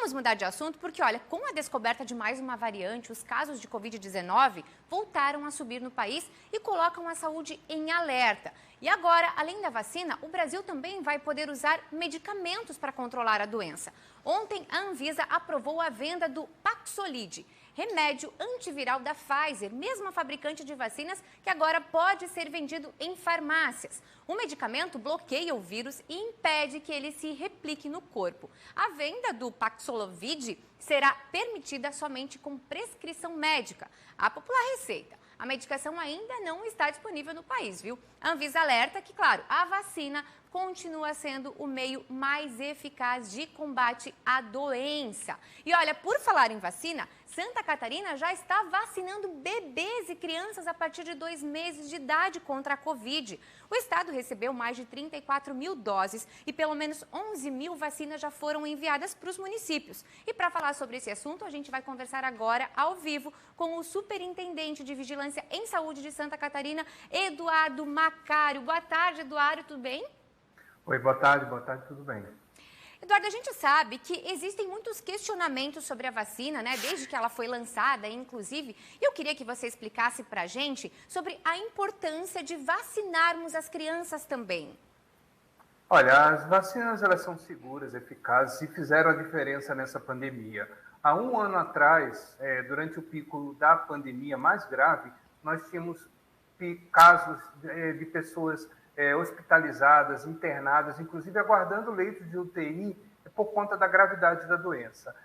vamos mudar de assunto porque, olha, com a descoberta de mais uma variante, os casos de Covid-19 voltaram a subir no país e colocam a saúde em alerta. E agora, além da vacina, o Brasil também vai poder usar medicamentos para controlar a doença. Ontem, a Anvisa aprovou a venda do Paxlovid, remédio antiviral da Pfizer, mesma fabricante de vacinas, que agora pode ser vendido em farmácias. O medicamento bloqueia o vírus e impede que ele se replique no corpo. A venda do Paxlovid será permitida somente com prescrição médica. A popular receita. A medicação ainda não está disponível no país, viu? A Anvisa alerta que, claro, a vacina continua sendo o meio mais eficaz de combate à doença. E olha, por falar em vacina, Santa Catarina já está vacinando bebês e crianças a partir de 2 meses de idade contra a Covid. O estado recebeu mais de 34 mil doses e pelo menos 11 mil vacinas já foram enviadas para os municípios. E para falar sobre esse assunto, a gente vai conversar agora ao vivo com o superintendente de Vigilância em Saúde de Santa Catarina, Eduardo Macário. Boa tarde, Eduardo, tudo bem? Oi, boa tarde, tudo bem. Eduardo, a gente sabe que existem muitos questionamentos sobre a vacina, né, desde que ela foi lançada, inclusive. E eu queria que você explicasse para a gente sobre a importância de vacinarmos as crianças também. Olha, as vacinas elas são seguras, eficazes e fizeram a diferença nessa pandemia. Há um ano atrás, durante o pico da pandemia mais grave, nós tínhamos casos de pessoas hospitalizadas, internadas, inclusive aguardando leitos de UTI por conta da gravidade da doença.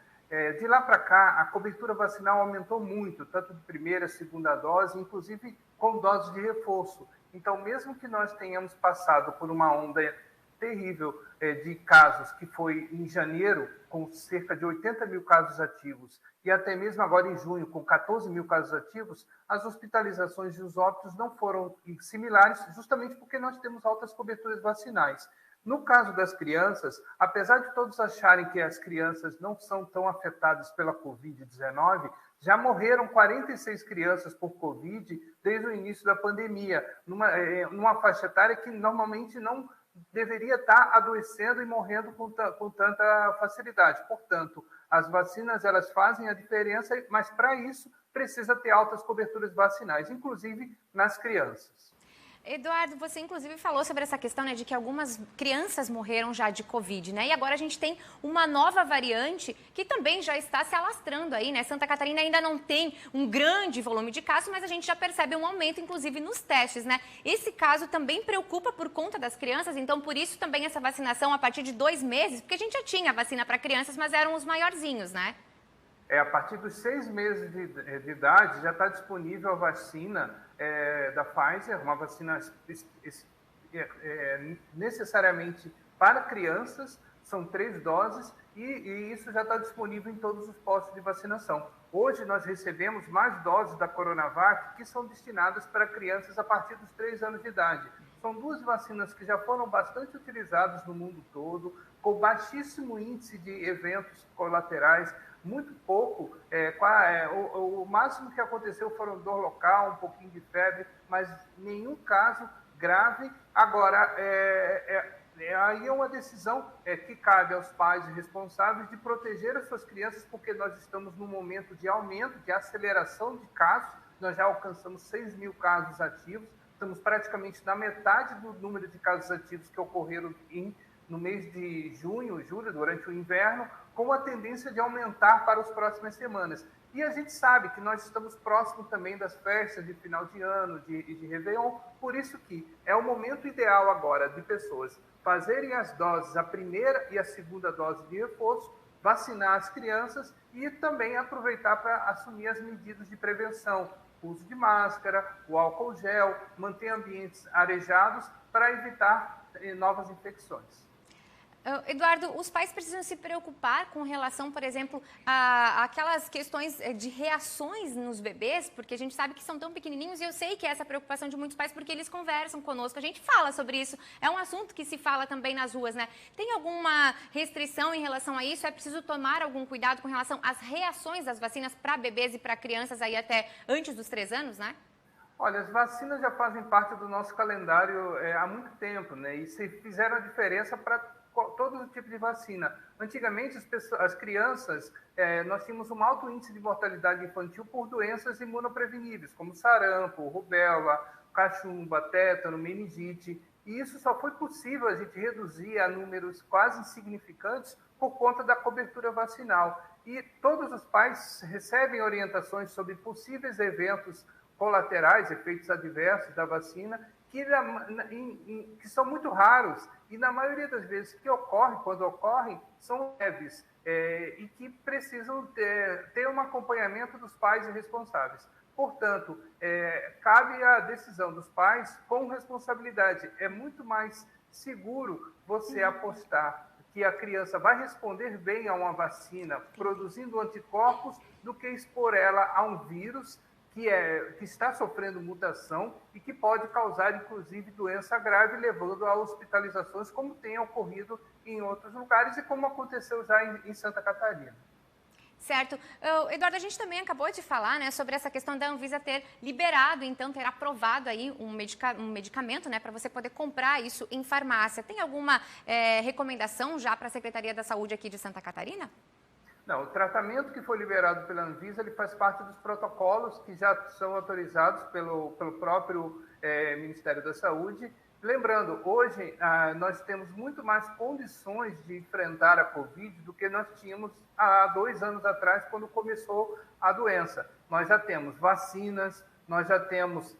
De lá para cá, a cobertura vacinal aumentou muito, tanto de primeira, segunda dose, inclusive com doses de reforço. Então, mesmo que nós tenhamos passado por uma onda terrível de casos, que foi em janeiro, com cerca de 80 mil casos ativos, e até mesmo agora em junho, com 14 mil casos ativos, as hospitalizações e os óbitos não foram similares, justamente porque nós temos altas coberturas vacinais. No caso das crianças, apesar de todos acharem que as crianças não são tão afetadas pela Covid-19, já morreram 46 crianças por Covid desde o início da pandemia, numa faixa etária que normalmente não deveria estar adoecendo e morrendo com tanta facilidade. Portanto, as vacinas elas fazem a diferença, mas para isso precisa ter altas coberturas vacinais, inclusive nas crianças. Eduardo, você inclusive falou sobre essa questão, né, de que algumas crianças morreram já de Covid, né? E agora a gente tem uma nova variante que também já está se alastrando aí, né? Santa Catarina ainda não tem um grande volume de casos, mas a gente já percebe um aumento, inclusive, nos testes, né? Esse caso também preocupa por conta das crianças, então por isso também essa vacinação a partir de 2 meses, porque a gente já tinha vacina para crianças, mas eram os maiorzinhos, né? A partir dos 6 meses de idade já está disponível a vacina da Pfizer, uma vacina necessariamente para crianças, são 3 doses, e isso já está disponível em todos os postos de vacinação. Hoje nós recebemos mais doses da Coronavac que são destinadas para crianças a partir dos 3 anos de idade. São 2 vacinas que já foram bastante utilizadas no mundo todo, com baixíssimo índice de eventos colaterais, muito pouco. O máximo que aconteceu foram dor local, um pouquinho de febre, mas nenhum caso grave. Agora, aí é uma decisão que cabe aos pais responsáveis de proteger as suas crianças, porque nós estamos num momento de aumento, de aceleração de casos. Nós já alcançamos 6 mil casos ativos, estamos praticamente na metade do número de casos ativos que ocorreram no mês de junho, julho, durante o inverno, com a tendência de aumentar para as próximas semanas. E a gente sabe que nós estamos próximos também das festas de final de ano, de Réveillon, por isso que é o momento ideal agora de pessoas fazerem as doses, a primeira e a segunda dose de reforço, vacinar as crianças e também aproveitar para assumir as medidas de prevenção, o uso de máscara, o álcool gel, manter ambientes arejados para evitar novas infecções. Eduardo, os pais precisam se preocupar com relação, por exemplo, aquelas questões de reações nos bebês, porque a gente sabe que são tão pequenininhos e eu sei que é essa preocupação de muitos pais porque eles conversam conosco, a gente fala sobre isso, é um assunto que se fala também nas ruas, né? Tem alguma restrição em relação a isso? É preciso tomar algum cuidado com relação às reações das vacinas para bebês e para crianças aí até antes dos 3 anos, né? Olha, as vacinas já fazem parte do nosso calendário há muito tempo, né? E se fizeram a diferença para todo o tipo de vacina. Antigamente, as crianças, nós tínhamos um alto índice de mortalidade infantil por doenças imunopreveníveis, como sarampo, rubéola, cachumba, tétano, meningite. E isso só foi possível a gente reduzir a números quase insignificantes por conta da cobertura vacinal. E todos os pais recebem orientações sobre possíveis eventos colaterais, efeitos adversos da vacina, que são muito raros e, na maioria das vezes que ocorrem, quando ocorrem, são leves e que precisam ter um acompanhamento dos pais e responsáveis. Portanto, cabe a decisão dos pais com responsabilidade. É muito mais seguro você apostar que a criança vai responder bem a uma vacina, produzindo anticorpos, do que expor ela a um vírus que está sofrendo mutação e que pode causar, inclusive, doença grave, levando a hospitalizações, como tem ocorrido em outros lugares e como aconteceu já em Santa Catarina. Certo. Eduardo, a gente também acabou de falar, né, sobre essa questão da Anvisa ter liberado, então ter aprovado aí um medicamento, né, para você poder comprar isso em farmácia. Tem alguma recomendação já para a Secretaria da Saúde aqui de Santa Catarina? Não, o tratamento que foi liberado pela Anvisa, ele faz parte dos protocolos que já são autorizados pelo próprio Ministério da Saúde. Lembrando, hoje nós temos muito mais condições de enfrentar a Covid do que nós tínhamos há 2 anos atrás, quando começou a doença. Nós já temos vacinas, nós já temos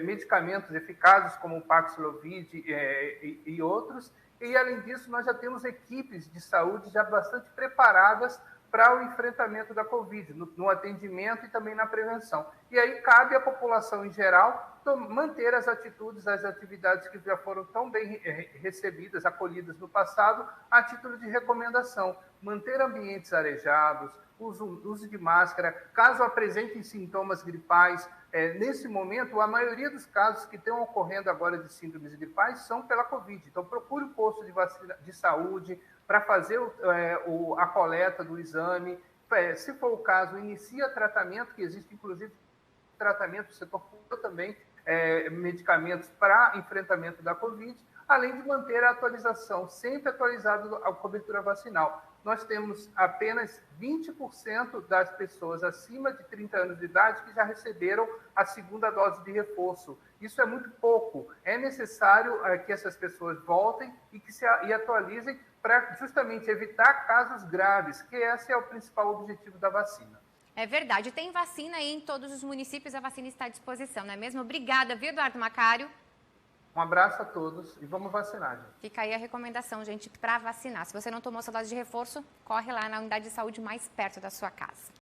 medicamentos eficazes como o Paxlovid e outros, e além disso nós já temos equipes de saúde já bastante preparadas para o enfrentamento da Covid, no atendimento e também na prevenção. E aí cabe à população em geral manter as atitudes, as atividades que já foram tão bem recebidas, acolhidas no passado, a título de recomendação. Manter ambientes arejados, uso de máscara, caso apresentem sintomas gripais. Nesse momento, a maioria dos casos que estão ocorrendo agora de síndromes gripais são pela Covid. Então, procure o posto de saúde para fazer a coleta do exame. Se for o caso, inicia tratamento, que existe inclusive tratamento do setor público também, medicamentos para enfrentamento da Covid, além de manter a atualização, sempre atualizado a cobertura vacinal. Nós temos apenas 20% das pessoas acima de 30 anos de idade que já receberam a segunda dose de reforço. Isso é muito pouco. É necessário que essas pessoas voltem e atualizem para justamente evitar casos graves, que esse é o principal objetivo da vacina. É verdade. Tem vacina aí em todos os municípios, a vacina está à disposição, não é mesmo? Obrigada, viu, Eduardo Macário? Um abraço a todos e vamos vacinar, gente. Fica aí a recomendação, gente, para vacinar. Se você não tomou sua dose de reforço, corre lá na unidade de saúde mais perto da sua casa.